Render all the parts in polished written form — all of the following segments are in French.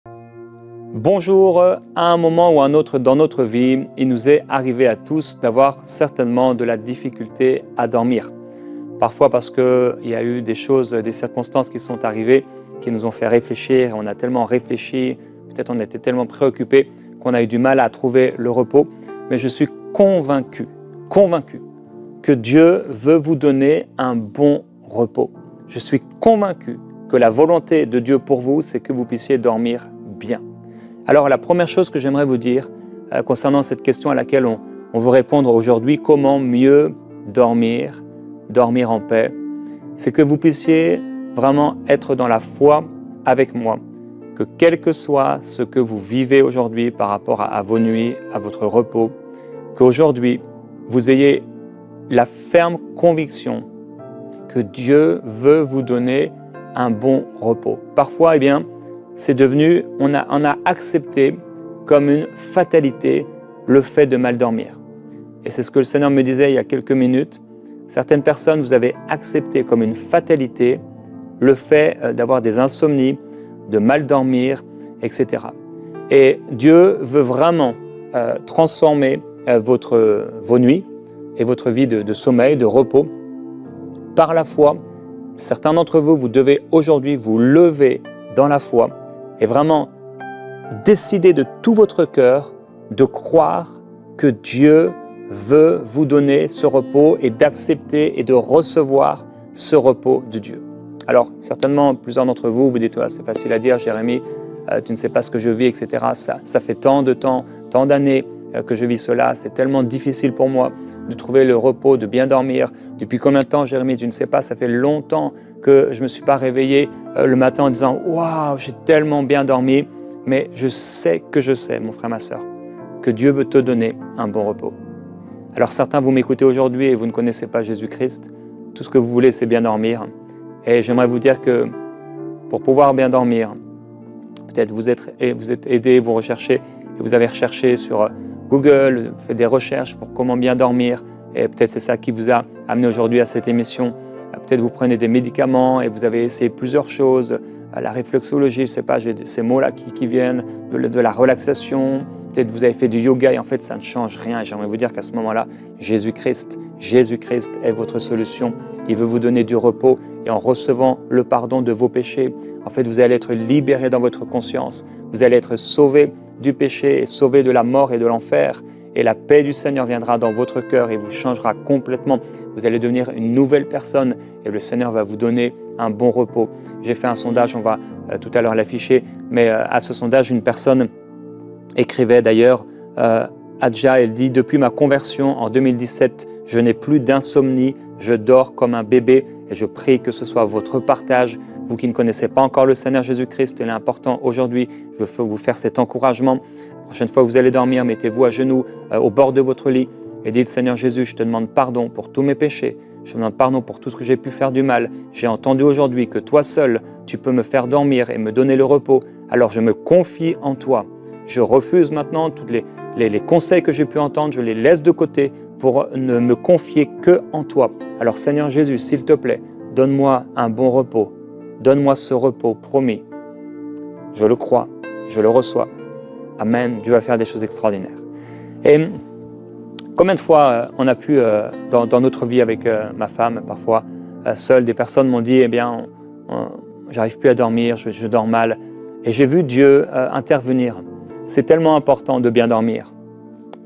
Bonjour, à un moment ou à un autre dans notre vie, il nous est arrivé à tous d'avoir certainement de la difficulté à dormir. Parfois parce qu'il y a eu des choses, des circonstances qui sont arrivées qui nous ont fait réfléchir, on a tellement réfléchi, peut-être on était tellement préoccupés qu'on a eu du mal à trouver le repos. Mais je suis convaincu que Dieu veut vous donner un bon repos. Je suis convaincu que la volonté de Dieu pour vous, c'est que vous puissiez dormir bien. Alors la première chose que j'aimerais vous dire concernant cette question à laquelle on veut répondre aujourd'hui, comment mieux dormir en paix, c'est que vous puissiez vraiment être dans la foi avec moi, que quel que soit ce que vous vivez aujourd'hui par rapport à vos nuits, à votre repos, qu'aujourd'hui vous ayez la ferme conviction que Dieu veut vous donner un bon repos. Parfois, c'est devenu, on a accepté comme une fatalité le fait de mal dormir. Et c'est ce que le Seigneur me disait il y a quelques minutes. Certaines personnes, vous avez accepté comme une fatalité le fait d'avoir des insomnies, de mal dormir, etc. Et Dieu veut vraiment transformer vos nuits et votre vie de sommeil, de repos, par la foi. Certains d'entre vous, vous devez aujourd'hui vous lever dans la foi et vraiment décider de tout votre cœur de croire que Dieu veut vous donner ce repos et d'accepter et de recevoir ce repos de Dieu. Alors, certainement, plusieurs d'entre vous, vous dites « c'est facile à dire, Jérémie, tu ne sais pas ce que je vis, etc. » Ça fait tant d'années que je vis cela, c'est tellement difficile pour moi de trouver le repos, de bien dormir. Depuis combien de temps, Jérémie, tu ne sais pas, ça fait longtemps que je ne me suis pas réveillé le matin en disant « Waouh, j'ai tellement bien dormi !» Mais je sais, mon frère, ma sœur, que Dieu veut te donner un bon repos. Alors certains, vous m'écoutez aujourd'hui et vous ne connaissez pas Jésus-Christ. Tout ce que vous voulez, c'est bien dormir. Et j'aimerais vous dire que pour pouvoir bien dormir, peut-être vous êtes aidé, vous recherchez, et vous avez recherché sur Google, fait des recherches pour comment bien dormir, et peut-être c'est ça qui vous a amené aujourd'hui à cette émission. Peut-être vous prenez des médicaments et vous avez essayé plusieurs choses, la réflexologie, je ne sais pas, j'ai ces mots-là qui viennent, de la relaxation, peut-être vous avez fait du yoga et en fait ça ne change rien. J'aimerais vous dire qu'à ce moment-là, Jésus-Christ est votre solution. Il veut vous donner du repos et en recevant le pardon de vos péchés, en fait vous allez être libéré dans votre conscience, vous allez être sauvé du péché et sauvé de la mort et de l'enfer. Et la paix du Seigneur viendra dans votre cœur et vous changera complètement. Vous allez devenir une nouvelle personne et le Seigneur va vous donner un bon repos. J'ai fait un sondage, on va tout à l'heure l'afficher, mais à ce sondage, une personne écrivait d'ailleurs, Adja, elle dit « Depuis ma conversion en 2017, je n'ai plus d'insomnie, je dors comme un bébé et je prie que ce soit votre partage. Vous qui ne connaissez pas encore le Seigneur Jésus-Christ, il est important aujourd'hui, je veux vous faire cet encouragement. La prochaine fois que vous allez dormir, mettez-vous à genoux au bord de votre lit et dites « Seigneur Jésus, je te demande pardon pour tous mes péchés. Je te demande pardon pour tout ce que j'ai pu faire du mal. J'ai entendu aujourd'hui que toi seul, tu peux me faire dormir et me donner le repos. Alors je me confie en toi. Je refuse maintenant tous les conseils que j'ai pu entendre, je les laisse de côté pour ne me confier que en toi. Alors Seigneur Jésus, s'il te plaît, donne-moi un bon repos. Donne-moi ce repos promis. Je le crois, je le reçois. Amen. Dieu va faire des choses extraordinaires. Et combien de fois on a pu, dans notre vie avec ma femme, parfois seule, des personnes m'ont dit, j'arrive plus à dormir, je dors mal. Et j'ai vu Dieu intervenir. C'est tellement important de bien dormir.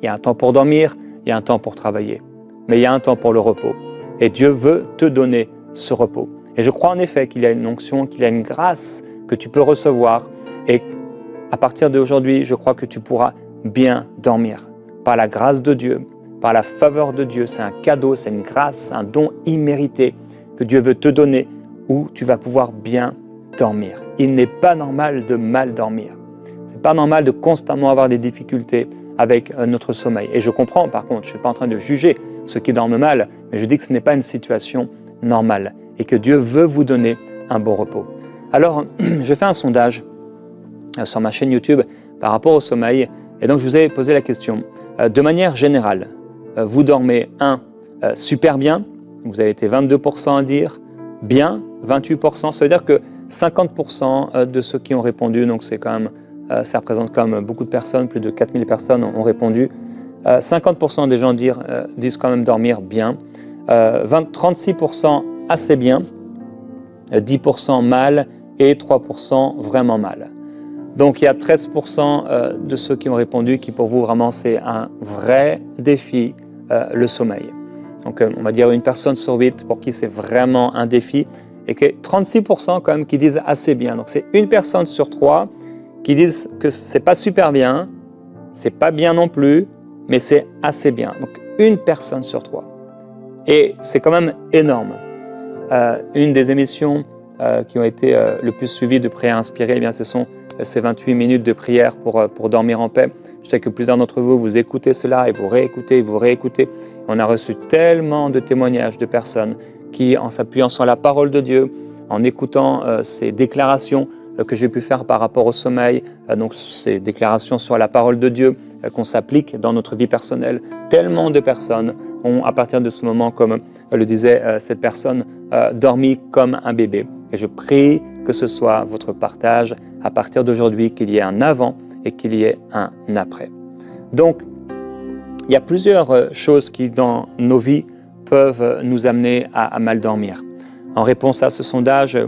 Il y a un temps pour dormir, il y a un temps pour travailler. Mais il y a un temps pour le repos. Et Dieu veut te donner ce repos. Et je crois en effet qu'il y a une onction, qu'il y a une grâce que tu peux recevoir. Et à partir d'aujourd'hui, je crois que tu pourras bien dormir. Par la grâce de Dieu, par la faveur de Dieu, c'est un cadeau, c'est une grâce, un don immérité que Dieu veut te donner où tu vas pouvoir bien dormir. Il n'est pas normal de mal dormir. Ce n'est pas normal de constamment avoir des difficultés avec notre sommeil. Et je comprends par contre, je ne suis pas en train de juger ceux qui dorment mal, mais je dis que ce n'est pas une situation normale et que Dieu veut vous donner un bon repos. Alors, je fais un sondage sur ma chaîne YouTube par rapport au sommeil et donc je vous ai posé la question. De manière générale, vous dormez super bien, vous avez été 22% à dire bien, 28%, ça veut dire que 50% de ceux qui ont répondu, donc c'est quand même ça représente quand même beaucoup de personnes, plus de 4000 personnes ont répondu. 50% des gens disent quand même dormir bien, 36% assez bien, 10% mal et 3% vraiment mal. Donc il y a 13% de ceux qui ont répondu qui pour vous vraiment c'est un vrai défi, le sommeil. Donc on va dire une personne sur 8 pour qui c'est vraiment un défi et que 36% quand même qui disent assez bien. Donc c'est une personne sur 3 qui disent que c'est pas super bien, c'est pas bien non plus, mais c'est assez bien. Donc une personne sur 3. Et c'est quand même énorme. Une des émissions qui ont été le plus suivies de prières inspirées, eh bien, ce sont ces 28 minutes de prière pour dormir en paix. Je sais que plusieurs d'entre vous, vous écoutez cela et vous réécoutez. On a reçu tellement de témoignages de personnes qui, en s'appuyant sur la parole de Dieu, en écoutant ces déclarations que j'ai pu faire par rapport au sommeil, donc ces déclarations sur la parole de Dieu qu'on s'applique dans notre vie personnelle, tellement de personnes ont, à partir de ce moment, comme le disait cette personne, dormi comme un bébé. Et je prie que ce soit votre partage à partir d'aujourd'hui, qu'il y ait un avant et qu'il y ait un après. Donc, il y a plusieurs choses qui, dans nos vies, peuvent nous amener à mal dormir. En réponse à ce sondage,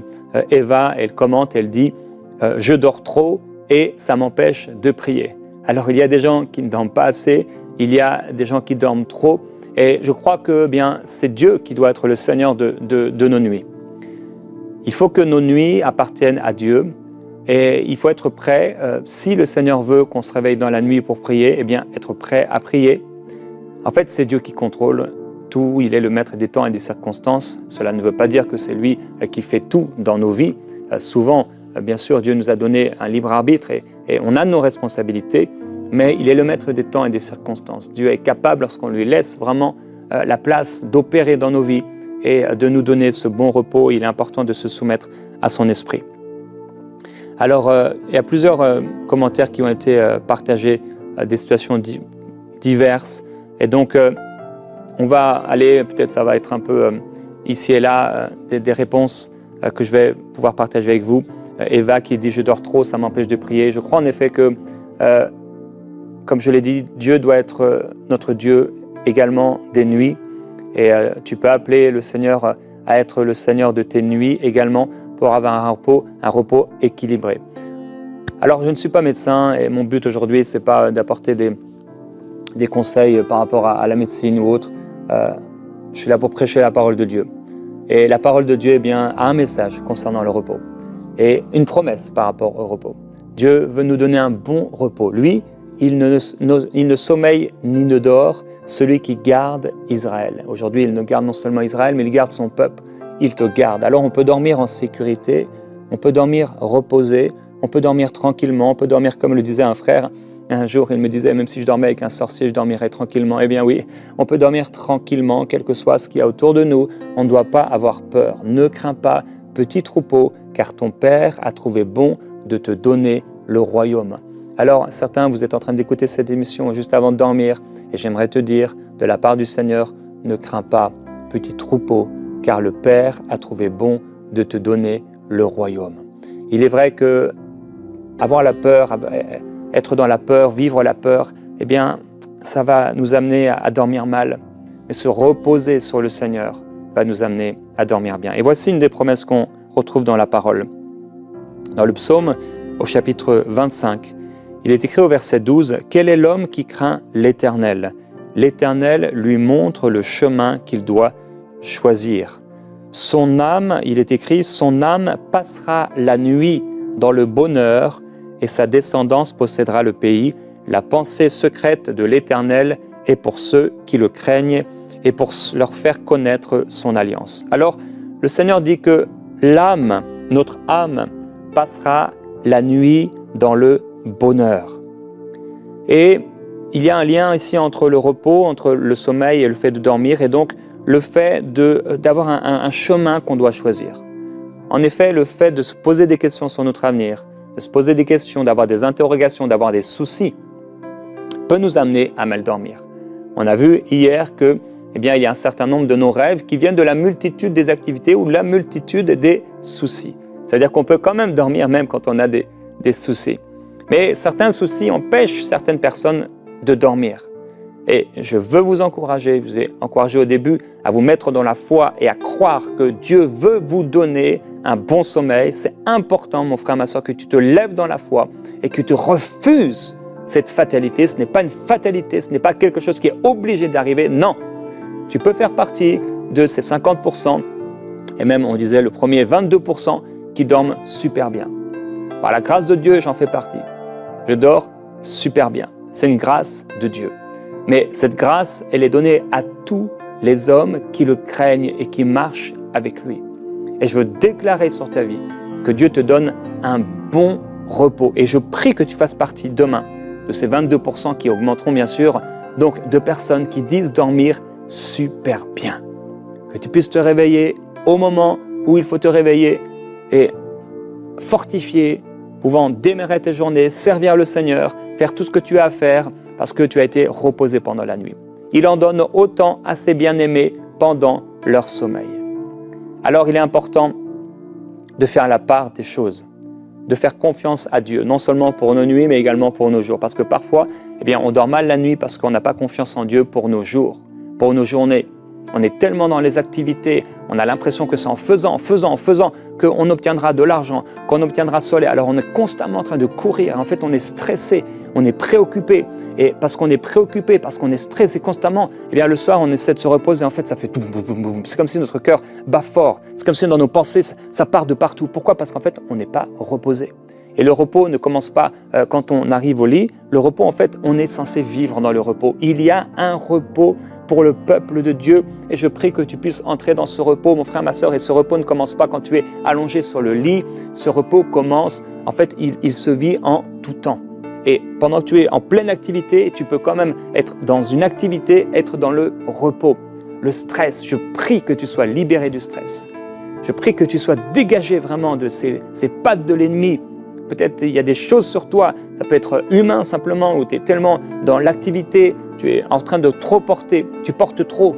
Eva, elle commente, elle dit « Je dors trop et ça m'empêche de prier ». Alors, il y a des gens qui ne dorment pas assez, il y a des gens qui dorment trop, et je crois que c'est Dieu qui doit être le Seigneur de nos nuits. Il faut que nos nuits appartiennent à Dieu et il faut être prêt, si le Seigneur veut qu'on se réveille dans la nuit pour prier, eh bien être prêt à prier. En fait, c'est Dieu qui contrôle tout, il est le maître des temps et des circonstances. Cela ne veut pas dire que c'est lui qui fait tout dans nos vies. Souvent, bien sûr, Dieu nous a donné un libre arbitre et on a nos responsabilités, mais il est le maître des temps et des circonstances. Dieu est capable, lorsqu'on lui laisse vraiment la place d'opérer dans nos vies et de nous donner ce bon repos, il est important de se soumettre à son esprit. Alors, il y a plusieurs commentaires qui ont été partagés, des situations diverses, et donc on va aller, peut-être ça va être un peu ici et là, des réponses que je vais pouvoir partager avec vous. Eva qui dit « Je dors trop, ça m'empêche de prier ». Je crois en effet que, comme je l'ai dit, Dieu doit être notre Dieu également des nuits. Et tu peux appeler le Seigneur à être le Seigneur de tes nuits également pour avoir un repos équilibré. Alors, je ne suis pas médecin et mon but aujourd'hui, ce n'est pas d'apporter des conseils par rapport à la médecine ou autre. Je suis là pour prêcher la parole de Dieu. Et la parole de Dieu a un message concernant le repos et une promesse par rapport au repos. Dieu veut nous donner un bon repos. Lui, il ne sommeille ni ne dort, celui qui garde Israël. Aujourd'hui, il ne garde non seulement Israël, mais il garde son peuple. Il te garde. Alors on peut dormir en sécurité, on peut dormir reposé, on peut dormir tranquillement, on peut dormir comme le disait un frère. Un jour, il me disait, même si je dormais avec un sorcier, je dormirais tranquillement. Eh bien oui, on peut dormir tranquillement, quel que soit ce qu'il y a autour de nous. On ne doit pas avoir peur. Ne crains pas, petit troupeau, car ton Père a trouvé bon de te donner le royaume. Alors, certains, vous êtes en train d'écouter cette émission juste avant de dormir, et j'aimerais te dire, de la part du Seigneur, ne crains pas, petit troupeau, car le Père a trouvé bon de te donner le royaume. Il est vrai que avoir la peur, être dans la peur, vivre la peur, eh bien, ça va nous amener à dormir mal. Mais se reposer sur le Seigneur va nous amener à dormir bien. Et voici une des promesses qu'on retrouve dans la parole. Dans le psaume, au chapitre 25, il est écrit au verset 12, « Quel est l'homme qui craint l'Éternel ? L'Éternel lui montre le chemin qu'il doit choisir. Son âme, il est écrit, son âme passera la nuit dans le bonheur et sa descendance possédera le pays. La pensée secrète de l'Éternel est pour ceux qui le craignent et pour leur faire connaître son alliance. » Alors, le Seigneur dit que l'âme, notre âme, passera la nuit dans le bonheur. Et il y a un lien ici entre le repos, entre le sommeil et le fait de dormir, et donc le fait d'avoir un chemin qu'on doit choisir. En effet, le fait de se poser des questions sur notre avenir, de se poser des questions, d'avoir des interrogations, d'avoir des soucis, peut nous amener à mal dormir. On a vu hier que, il y a un certain nombre de nos rêves qui viennent de la multitude des activités ou de la multitude des soucis. C'est-à-dire qu'on peut quand même dormir même quand on a des soucis. Mais certains soucis empêchent certaines personnes de dormir. Et je veux vous encourager, je vous ai encouragé au début à vous mettre dans la foi et à croire que Dieu veut vous donner un bon sommeil. C'est important, mon frère, ma soeur, que tu te lèves dans la foi et que tu refuses cette fatalité. Ce n'est pas une fatalité, ce n'est pas quelque chose qui est obligé d'arriver. Non, tu peux faire partie de ces 50%, et même on disait le premier 22% qui dorment super bien. Par la grâce de Dieu, j'en fais partie. Je dors super bien. C'est une grâce de Dieu. Mais cette grâce, elle est donnée à tous les hommes qui le craignent et qui marchent avec lui. Et je veux déclarer sur ta vie que Dieu te donne un bon repos. Et je prie que tu fasses partie demain de ces 22% qui augmenteront bien sûr, donc de personnes qui disent dormir super bien. Que tu puisses te réveiller au moment où il faut te réveiller et fortifié, pouvant démarrer tes journées, servir le Seigneur, faire tout ce que tu as à faire parce que tu as été reposé pendant la nuit. Il en donne autant à ses bien-aimés pendant leur sommeil. Alors il est important de faire la part des choses, de faire confiance à Dieu, non seulement pour nos nuits, mais également pour nos jours. Parce que parfois, on dort mal la nuit parce qu'on n'a pas confiance en Dieu pour nos jours, pour nos journées. On est tellement dans les activités, on a l'impression que c'est en faisant qu'on obtiendra de l'argent, qu'on obtiendra soleil. Alors on est constamment en train de courir. En fait, on est stressé, on est préoccupé. Et parce qu'on est préoccupé, parce qu'on est stressé constamment, le soir, on essaie de se reposer. En fait, ça fait boum, boum, boum, boum. C'est comme si notre cœur bat fort. C'est comme si dans nos pensées, ça part de partout. Pourquoi? Parce qu'en fait, on n'est pas reposé. Et le repos ne commence pas quand on arrive au lit. Le repos, en fait, on est censé vivre dans le repos. Il y a un repos pour le peuple de Dieu. Et je prie que tu puisses entrer dans ce repos, mon frère, ma soeur. Et ce repos ne commence pas quand tu es allongé sur le lit. Ce repos commence, en fait, il se vit en tout temps. Et pendant que tu es en pleine activité, tu peux quand même être dans une activité, être dans le repos. Le stress, je prie que tu sois libéré du stress. Je prie que tu sois dégagé vraiment de ces pattes de l'ennemi. Peut-être il y a des choses sur toi, ça peut être humain simplement, où tu es tellement dans l'activité, tu es en train de trop porter, tu portes trop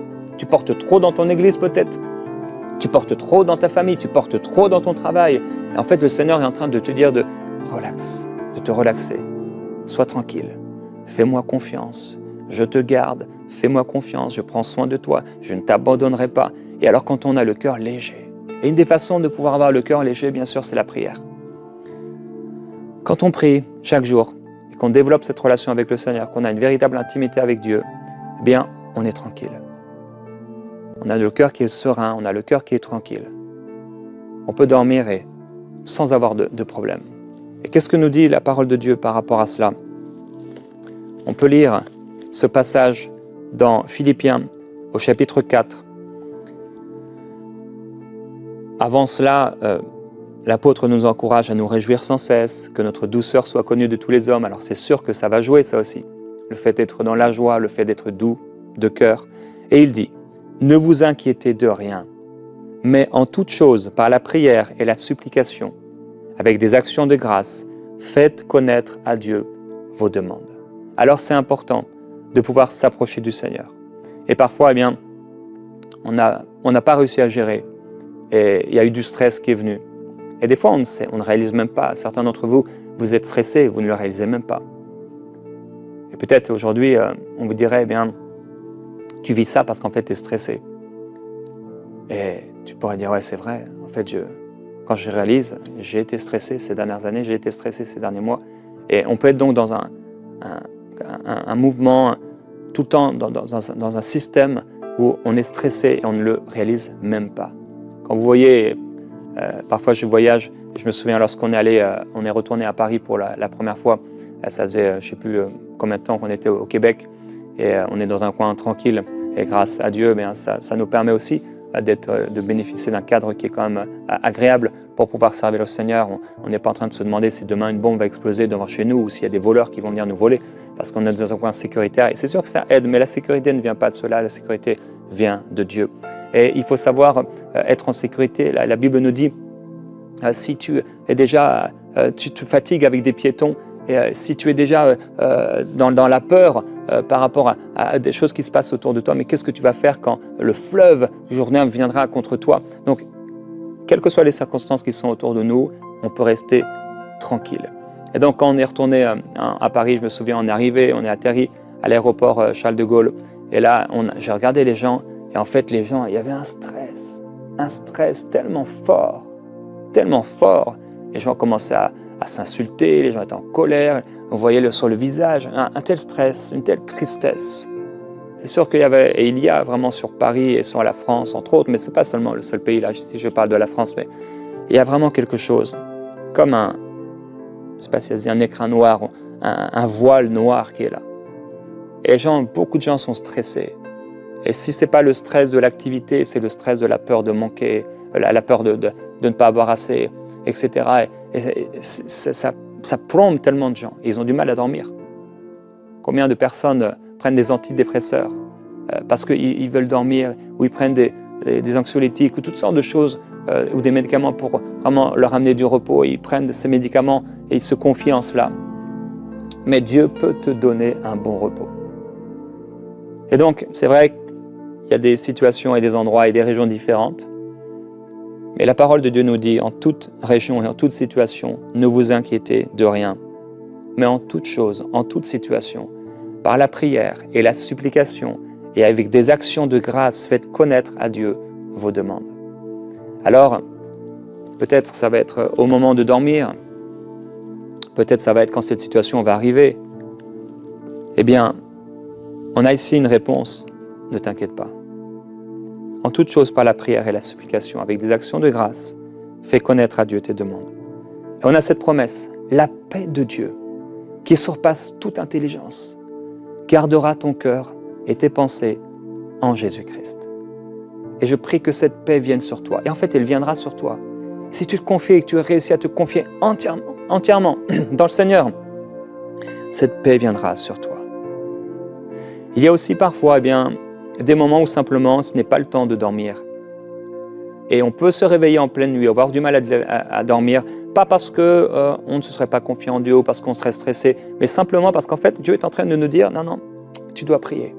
dans ton église peut-être, tu portes trop dans ta famille, tu portes trop dans ton travail. Et en fait, le Seigneur est en train de te dire de relax, de te relaxer, sois tranquille, fais-moi confiance, je te garde, fais-moi confiance, je prends soin de toi, je ne t'abandonnerai pas. Et alors quand on a le cœur léger, et une des façons de pouvoir avoir le cœur léger, bien sûr, c'est la prière. Quand on prie chaque jour et qu'on développe cette relation avec le Seigneur, qu'on a une véritable intimité avec Dieu, on est tranquille. On a le cœur qui est serein, on a le cœur qui est tranquille. On peut dormir sans avoir de problème. Et qu'est-ce que nous dit la parole de Dieu par rapport à cela? On peut lire ce passage dans Philippiens au chapitre 4. Avant cela, l'apôtre nous encourage à nous réjouir sans cesse, que notre douceur soit connue de tous les hommes. Alors c'est sûr que ça va jouer ça aussi, le fait d'être dans la joie, le fait d'être doux de cœur. Et il dit, ne vous inquiétez de rien, mais en toute chose, par la prière et la supplication, avec des actions de grâce, faites connaître à Dieu vos demandes. Alors c'est important de pouvoir s'approcher du Seigneur. Et parfois, on n'a pas réussi à gérer, et il y a eu du stress qui est venu. Et des fois, on ne réalise même pas. Certains d'entre vous, vous êtes stressés, vous ne le réalisez même pas. Et peut-être aujourd'hui, on vous dirait, tu vis ça parce qu'en fait, tu es stressé. Et tu pourrais dire, ouais, c'est vrai. En fait, quand je réalise, j'ai été stressé ces dernières années, j'ai été stressé ces derniers mois. Et on peut être donc dans un mouvement, tout le temps dans un système où on est stressé et on ne le réalise même pas. Quand vous voyez... parfois je voyage, je me souviens lorsqu'on est retourné à Paris pour la première fois, ça faisait je ne sais plus combien de temps qu'on était au Québec et on est dans un coin tranquille et grâce à Dieu, ça nous permet aussi de bénéficier d'un cadre qui est quand même agréable pour pouvoir servir le Seigneur. On n'est pas en train de se demander si demain une bombe va exploser devant chez nous ou s'il y a des voleurs qui vont venir nous voler parce qu'on est dans un coin sécuritaire et c'est sûr que ça aide, mais la sécurité ne vient pas de cela, la sécurité vient de Dieu. Et il faut savoir être en sécurité. La Bible nous dit, si tu es déjà, tu te fatigues avec des piétons, et si tu es déjà dans la peur par rapport à des choses qui se passent autour de toi, mais qu'est-ce que tu vas faire quand le fleuve Jourdain viendra contre toi? Donc, quelles que soient les circonstances qui sont autour de nous, on peut rester tranquille. Et donc, quand on est retourné à Paris, je me souviens, on est arrivé, on est atterri à l'aéroport Charles de Gaulle. Et là, j'ai regardé les gens. Et en fait, les gens, il y avait un stress tellement fort. Les gens commençaient à s'insulter, les gens étaient en colère. On voyait sur le visage un tel stress, une telle tristesse. C'est sûr qu'il y avait, et il y a vraiment sur Paris et sur la France, entre autres, mais ce n'est pas seulement le seul pays là, si je parle de la France, mais il y a vraiment quelque chose, comme je ne sais pas si ça se dit un écran noir, un voile noir qui est là. Et beaucoup de gens sont stressés. Et si ce n'est pas le stress de l'activité, c'est le stress de la peur de manquer, la peur de ne pas avoir assez, etc. Et ça plombe tellement de gens. Et ils ont du mal à dormir. Combien de personnes prennent des antidépresseurs parce qu'ils veulent dormir, ou ils prennent des anxiolytiques, ou toutes sortes de choses, ou des médicaments pour vraiment leur amener du repos. Et ils prennent ces médicaments et ils se confient en cela. Mais Dieu peut te donner un bon repos. Et donc, c'est vrai qu'il y a des situations et des endroits et des régions différentes. Mais la parole de Dieu nous dit, en toute région et en toute situation, ne vous inquiétez de rien. Mais en toute chose, en toute situation, par la prière et la supplication et avec des actions de grâce, faites connaître à Dieu vos demandes. Alors, peut-être ça va être au moment de dormir, peut-être ça va être quand cette situation va arriver. Eh bien, on a ici une réponse, ne t'inquiète pas. En toute chose par la prière et la supplication, avec des actions de grâce, fais connaître à Dieu tes demandes. Et on a cette promesse, la paix de Dieu, qui surpasse toute intelligence, gardera ton cœur et tes pensées en Jésus-Christ. Et je prie que cette paix vienne sur toi. Et en fait, elle viendra sur toi. Si tu te confies et que tu réussis à te confier entièrement dans le Seigneur, cette paix viendra sur toi. Il y a aussi parfois des moments où simplement ce n'est pas le temps de dormir. Et on peut se réveiller en pleine nuit, avoir du mal à dormir, pas parce qu'on ne se serait pas confié en Dieu ou parce qu'on serait stressé, mais simplement parce qu'en fait Dieu est en train de nous dire « Non, tu dois prier ».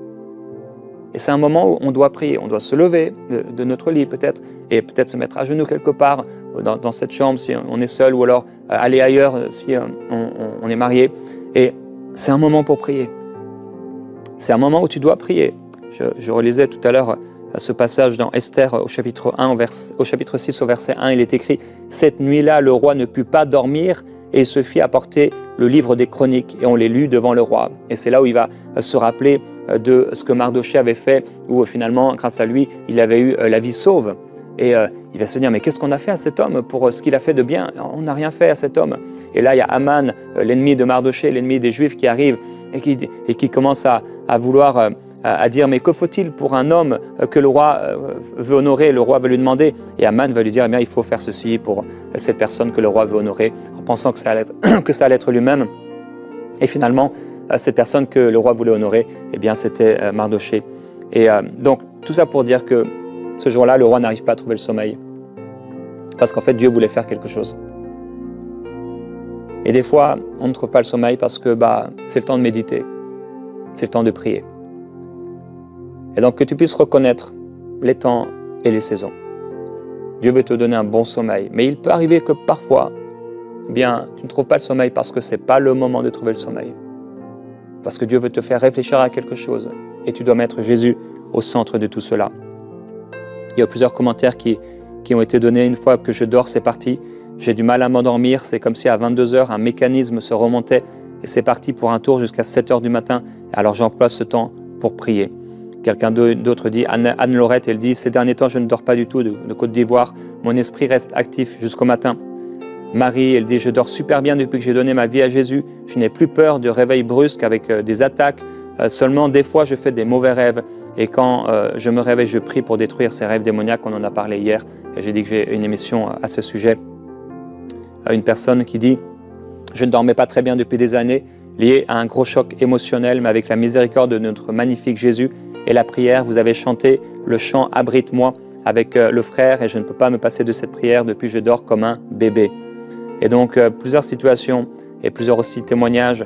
Et c'est un moment où on doit prier, on doit se lever de notre lit peut-être, et peut-être se mettre à genoux quelque part dans cette chambre si on est seul, ou alors aller ailleurs si on est marié. Et c'est un moment pour prier. C'est un moment où tu dois prier. Je relisais tout à l'heure ce passage dans Esther au chapitre 6 au verset 1, il est écrit « Cette nuit-là, le roi ne put pas dormir et il se fit apporter le livre des chroniques et on les lut devant le roi. » Et c'est là où il va se rappeler de ce que Mardochée avait fait, où finalement, grâce à lui, il avait eu la vie sauve. Et il va se dire « Mais qu'est-ce qu'on a fait à cet homme pour ce qu'il a fait de bien ? On n'a rien fait à cet homme. » Et là, il y a Aman, l'ennemi de Mardochée, l'ennemi des Juifs qui arrive et qui commence à vouloir... à dire « Mais que faut-il pour un homme que le roi veut honorer ?» Le roi va lui demander, et Aman va lui dire « Eh bien, il faut faire ceci pour cette personne que le roi veut honorer », en pensant que ça allait être lui-même. Et finalement, cette personne que le roi voulait honorer, eh bien, c'était Mardochée. Et donc, tout ça pour dire que ce jour-là, le roi n'arrive pas à trouver le sommeil. Parce qu'en fait, Dieu voulait faire quelque chose. Et des fois, on ne trouve pas le sommeil parce que c'est le temps de méditer, c'est le temps de prier. Et donc que tu puisses reconnaître les temps et les saisons. Dieu veut te donner un bon sommeil. Mais il peut arriver que parfois, tu ne trouves pas le sommeil parce que ce n'est pas le moment de trouver le sommeil. Parce que Dieu veut te faire réfléchir à quelque chose. Et tu dois mettre Jésus au centre de tout cela. Il y a plusieurs commentaires qui ont été donnés. Une fois que je dors, c'est parti. J'ai du mal à m'endormir. C'est comme si à 22h, un mécanisme se remontait. Et c'est parti pour un tour jusqu'à 7h du matin. Alors j'emploie ce temps pour prier. Quelqu'un d'autre dit, Anne-Laurette, elle dit « Ces derniers temps, je ne dors pas du tout de Côte d'Ivoire. Mon esprit reste actif jusqu'au matin. » Marie, elle dit « Je dors super bien depuis que j'ai donné ma vie à Jésus. Je n'ai plus peur de réveils brusques avec des attaques. Seulement, des fois, je fais des mauvais rêves. Et quand je me réveille, je prie pour détruire ces rêves démoniaques. » On en a parlé hier. Et j'ai dit que j'ai une émission à ce sujet. Une personne qui dit « Je ne dormais pas très bien depuis des années, lié à un gros choc émotionnel, mais avec la miséricorde de notre magnifique Jésus, et la prière, vous avez chanté le chant « Abrite-moi » avec le frère et je ne peux pas me passer de cette prière depuis que je dors comme un bébé. Et donc, plusieurs situations et plusieurs aussi témoignages.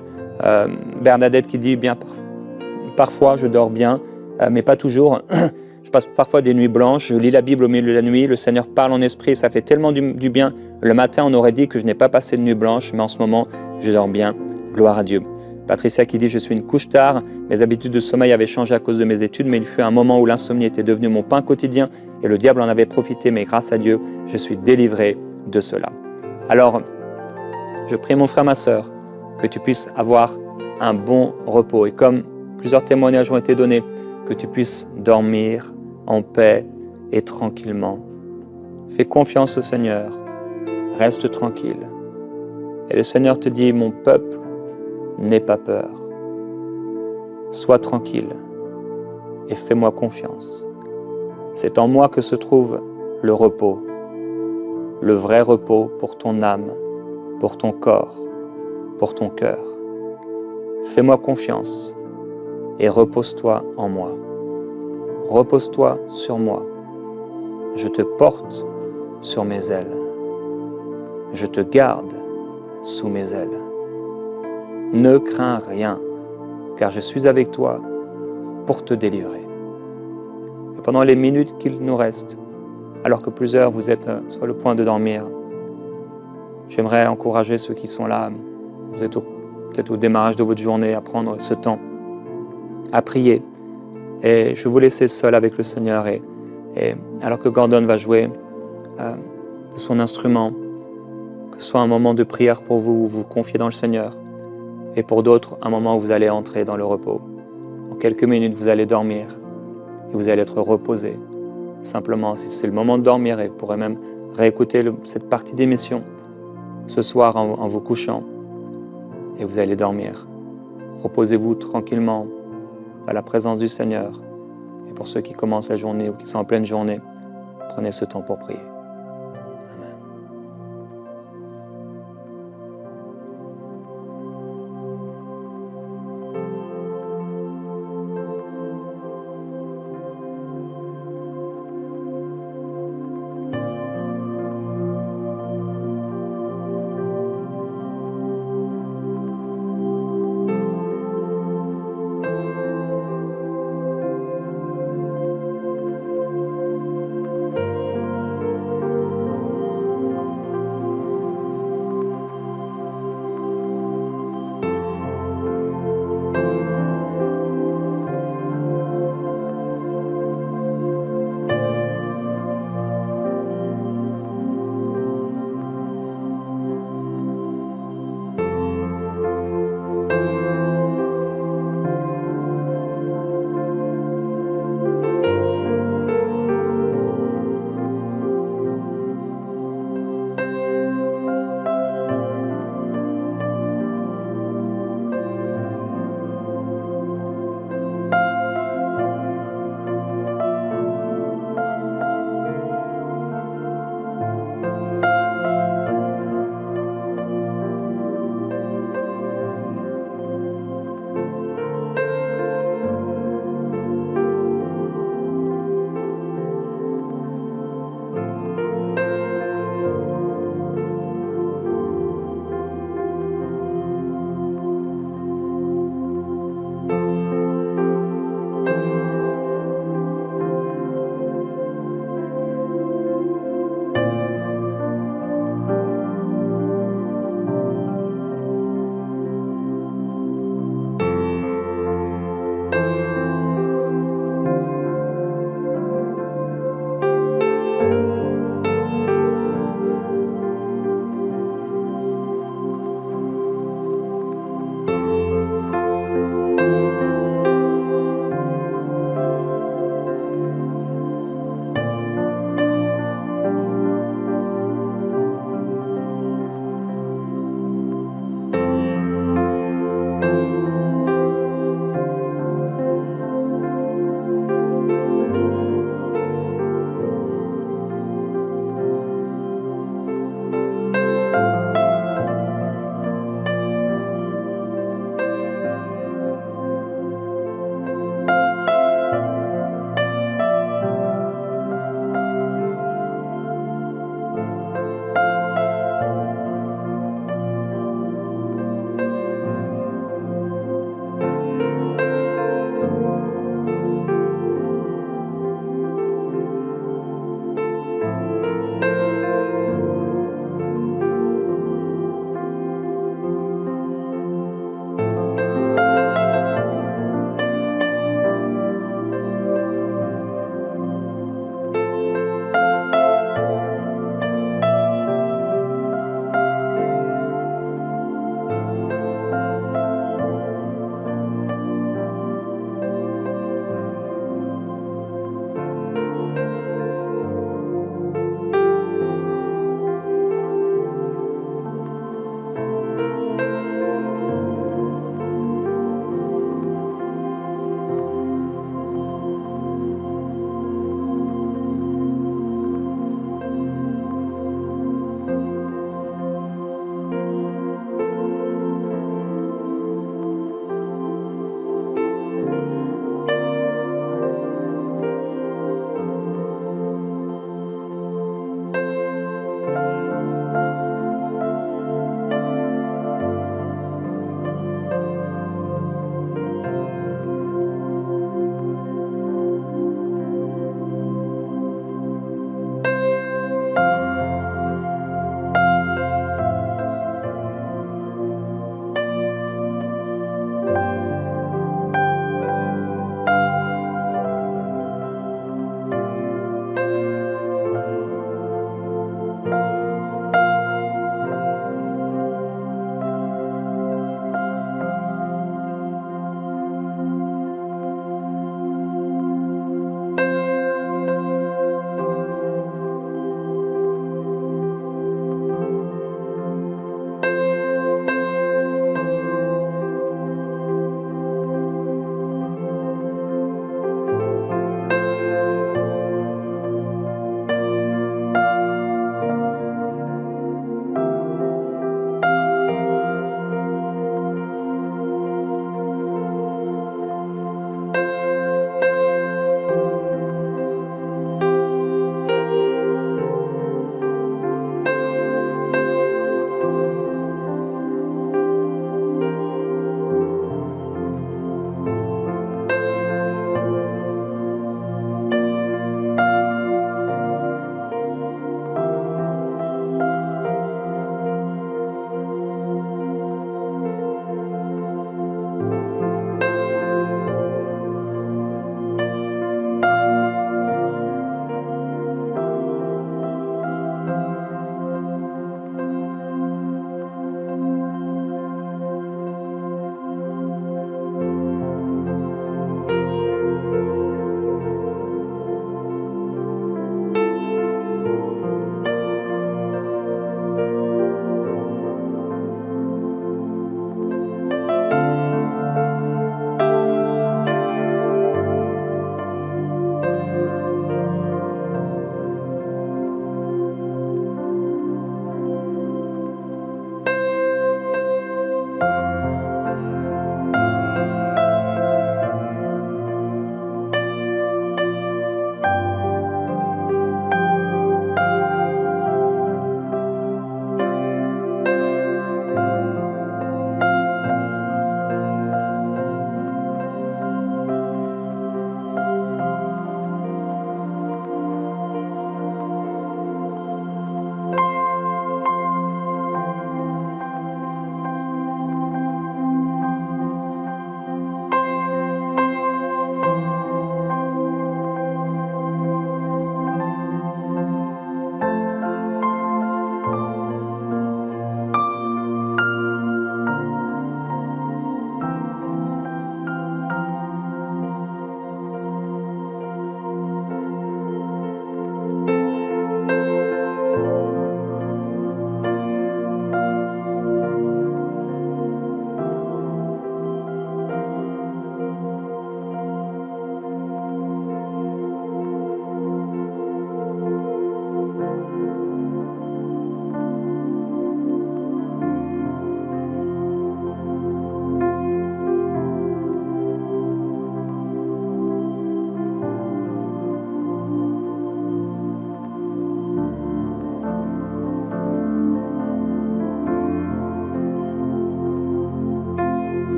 Bernadette qui dit « Bien, parfois je dors bien, mais pas toujours. Je passe parfois des nuits blanches, je lis la Bible au milieu de la nuit, le Seigneur parle en esprit, ça fait tellement du bien. Le matin, on aurait dit que je n'ai pas passé de nuit blanche, mais en ce moment, je dors bien. Gloire à Dieu. Patricia qui dit « Je suis une couche tard, mes habitudes de sommeil avaient changé à cause de mes études, mais il fut un moment où l'insomnie était devenue mon pain quotidien et le diable en avait profité, mais grâce à Dieu, je suis délivré de cela. » Alors, je prie mon frère, ma sœur, que tu puisses avoir un bon repos. Et comme plusieurs témoignages ont été donnés, que tu puisses dormir en paix et tranquillement. Fais confiance au Seigneur. Reste tranquille. Et le Seigneur te dit, mon peuple, n'aie pas peur. Sois tranquille et fais-moi confiance. C'est en moi que se trouve le repos, le vrai repos pour ton âme, pour ton corps, pour ton cœur. Fais-moi confiance et repose-toi en moi. Repose-toi sur moi. Je te porte sur mes ailes. Je te garde sous mes ailes. Ne crains rien, car je suis avec toi pour te délivrer. Et pendant les minutes qu'il nous reste, alors que plusieurs vous êtes sur le point de dormir, j'aimerais encourager ceux qui sont là, vous êtes peut-être au démarrage de votre journée, à prendre ce temps, à prier. Et je vais vous laisser seul avec le Seigneur. Et alors que Gordon va jouer de son instrument, que ce soit un moment de prière pour vous, où vous confiez dans le Seigneur, et pour d'autres, un moment où vous allez entrer dans le repos. En quelques minutes, vous allez dormir et vous allez être reposé. Simplement, si c'est le moment de dormir, et vous pourrez même réécouter cette partie d'émission ce soir en vous couchant, et vous allez dormir. Reposez-vous tranquillement dans la présence du Seigneur. Et pour ceux qui commencent la journée ou qui sont en pleine journée, prenez ce temps pour prier.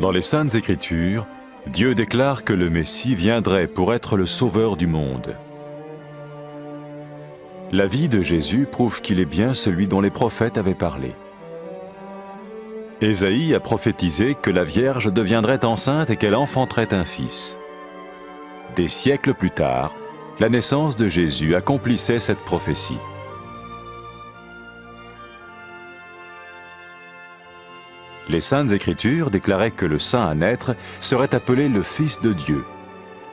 Dans les Saintes Écritures, Dieu déclare que le Messie viendrait pour être le sauveur du monde. La vie de Jésus prouve qu'il est bien celui dont les prophètes avaient parlé. Ésaïe a prophétisé que la Vierge deviendrait enceinte et qu'elle enfanterait un fils. Des siècles plus tard, la naissance de Jésus accomplissait cette prophétie. Les Saintes Écritures déclaraient que le saint à naître serait appelé le Fils de Dieu.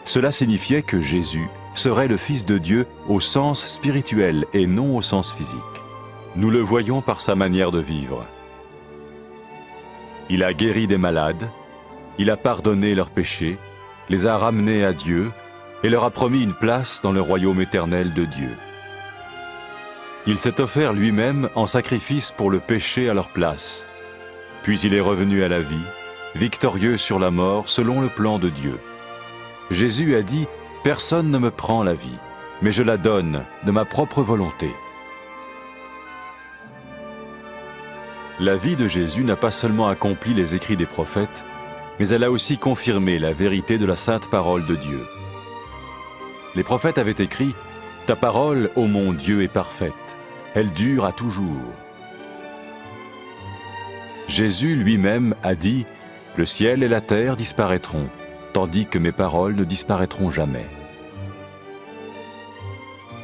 Cela signifiait que Jésus serait le Fils de Dieu au sens spirituel et non au sens physique. Nous le voyons par sa manière de vivre. Il a guéri des malades, il a pardonné leurs péchés, les a ramenés à Dieu et leur a promis une place dans le royaume éternel de Dieu. Il s'est offert lui-même en sacrifice pour le péché à leur place. Puis il est revenu à la vie, victorieux sur la mort selon le plan de Dieu. Jésus a dit « Personne ne me prend la vie, mais je la donne de ma propre volonté ». La vie de Jésus n'a pas seulement accompli les écrits des prophètes, mais elle a aussi confirmé la vérité de la sainte parole de Dieu. Les prophètes avaient écrit « Ta parole, ô mon Dieu, est parfaite, elle dure à toujours ». Jésus lui-même a dit « Le ciel et la terre disparaîtront, tandis que mes paroles ne disparaîtront jamais ».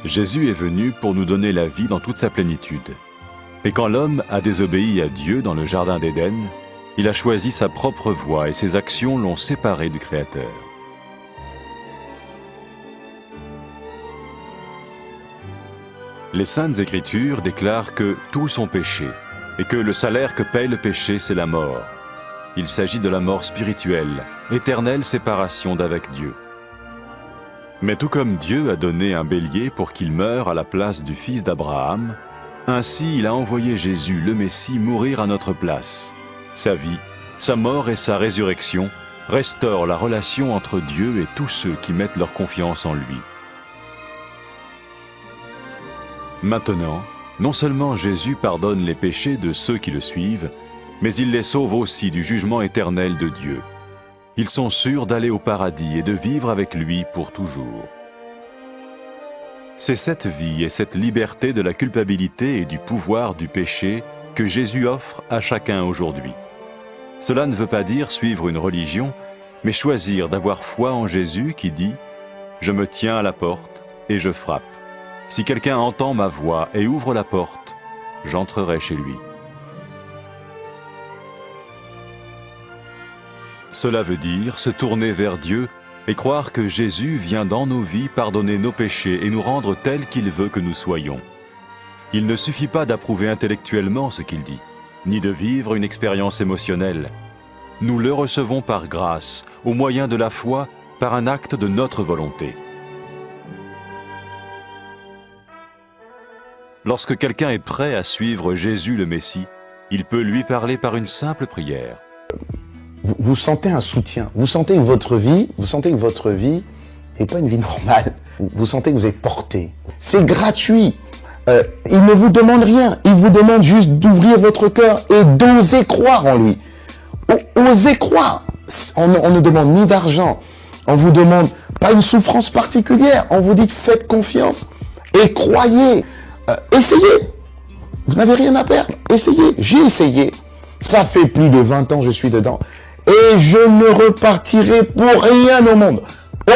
Jésus est venu pour nous donner la vie dans toute sa plénitude. Et quand l'homme a désobéi à Dieu dans le jardin d'Éden, il a choisi sa propre voie et ses actions l'ont séparé du Créateur. Les Saintes Écritures déclarent que tous sont péchés et que le salaire que paye le péché, c'est la mort. Il s'agit de la mort spirituelle, éternelle séparation d'avec Dieu. Mais tout comme Dieu a donné un bélier pour qu'il meure à la place du fils d'Abraham, ainsi il a envoyé Jésus, le Messie, mourir à notre place. Sa vie, sa mort et sa résurrection restaurent la relation entre Dieu et tous ceux qui mettent leur confiance en lui. Maintenant, non seulement Jésus pardonne les péchés de ceux qui le suivent, mais il les sauve aussi du jugement éternel de Dieu. Ils sont sûrs d'aller au paradis et de vivre avec lui pour toujours. C'est cette vie et cette liberté de la culpabilité et du pouvoir du péché que Jésus offre à chacun aujourd'hui. Cela ne veut pas dire suivre une religion, mais choisir d'avoir foi en Jésus qui dit « Je me tiens à la porte et je frappe. Si quelqu'un entend ma voix et ouvre la porte, j'entrerai chez lui. » Cela veut dire se tourner vers Dieu et croire que Jésus vient dans nos vies pardonner nos péchés et nous rendre tels qu'il veut que nous soyons. Il ne suffit pas d'approuver intellectuellement ce qu'il dit, ni de vivre une expérience émotionnelle. Nous le recevons par grâce, au moyen de la foi, par un acte de notre volonté. Lorsque quelqu'un est prêt à suivre Jésus le Messie, il peut lui parler par une simple prière. Vous sentez un soutien, vous sentez que votre vie n'est pas une vie normale. Vous sentez que vous êtes porté. C'est gratuit. Il ne vous demande rien. Il vous demande juste d'ouvrir votre cœur et d'oser croire en lui. Osez croire. On ne demande ni d'argent. On vous demande pas une souffrance particulière. On vous dit faites confiance et croyez. Essayez. Vous n'avez rien à perdre. Essayez. J'ai essayé. Ça fait plus de 20 ans que je suis dedans. Et je ne repartirai pour rien au monde.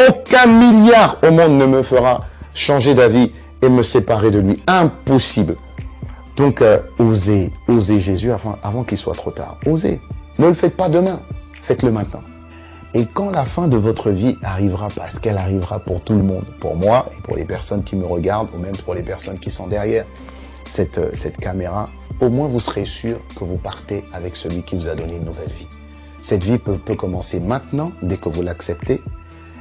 Aucun milliard au monde ne me fera changer d'avis et me séparer de lui. Impossible. Donc, osez Jésus avant qu'il soit trop tard. Osez. Ne le faites pas demain. Faites-le maintenant. Et quand la fin de votre vie arrivera, parce qu'elle arrivera pour tout le monde, pour moi et pour les personnes qui me regardent, ou même pour les personnes qui sont derrière cette caméra, au moins vous serez sûr que vous partez avec celui qui vous a donné une nouvelle vie. Cette vie peut commencer maintenant, dès que vous l'acceptez,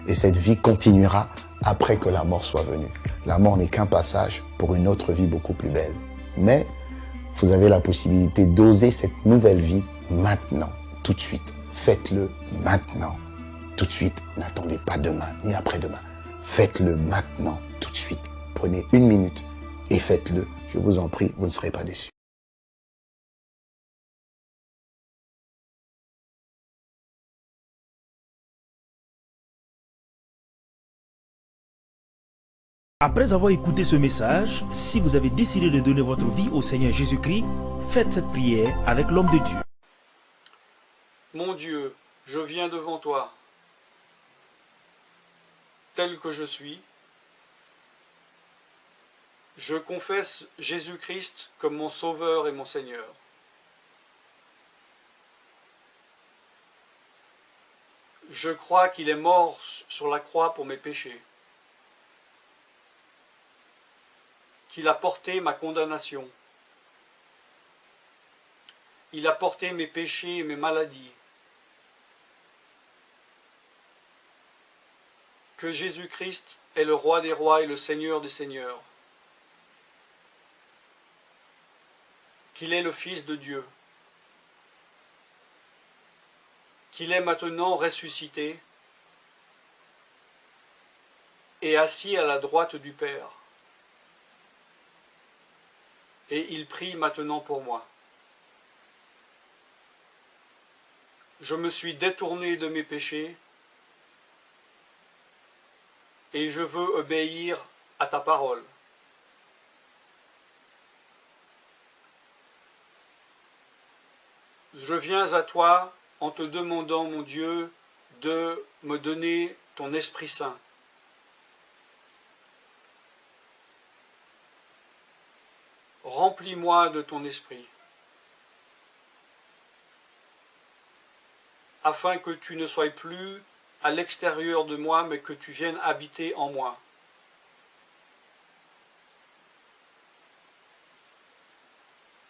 et cette vie continuera après que la mort soit venue. La mort n'est qu'un passage pour une autre vie beaucoup plus belle. Mais vous avez la possibilité d'oser cette nouvelle vie maintenant, tout de suite. Faites-le maintenant, tout de suite. N'attendez pas demain, ni après-demain. Faites-le maintenant, tout de suite. Prenez 1 minute et faites-le. Je vous en prie, vous ne serez pas déçus. Après avoir écouté ce message, si vous avez décidé de donner votre vie au Seigneur Jésus-Christ, faites cette prière avec l'homme de Dieu. Mon Dieu, je viens devant toi, tel que je suis. Je confesse Jésus-Christ comme mon Sauveur et mon Seigneur. Je crois qu'il est mort sur la croix pour mes péchés, qu'il a porté ma condamnation. Il a porté mes péchés et mes maladies. Que Jésus-Christ est le Roi des rois et le Seigneur des seigneurs. Qu'il est le Fils de Dieu. Qu'il est maintenant ressuscité et assis à la droite du Père. Et il prie maintenant pour moi. Je me suis détourné de mes péchés et je veux obéir à ta parole. Je viens à toi en te demandant, mon Dieu, de me donner ton Esprit Saint. Remplis-moi de ton Esprit, afin que tu ne sois plus à l'extérieur de moi, mais que tu viennes habiter en moi.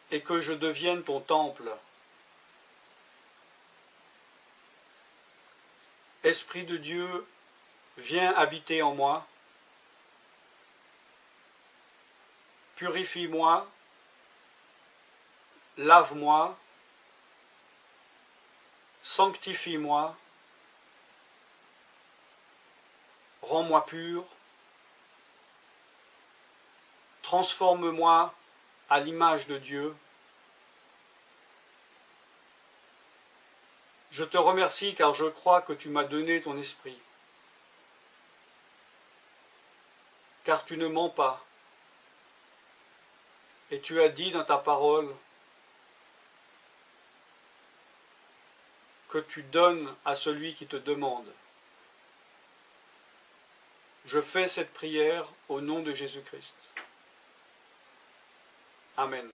Et que je devienne ton temple. Esprit de Dieu, viens habiter en moi. Purifie-moi, lave-moi, sanctifie-moi, rends-moi pur, transforme-moi à l'image de Dieu. Je te remercie car je crois que tu m'as donné ton esprit, car tu ne mens pas, et tu as dit dans ta parole que tu donnes à celui qui te demande. Je fais cette prière au nom de Jésus-Christ. Amen.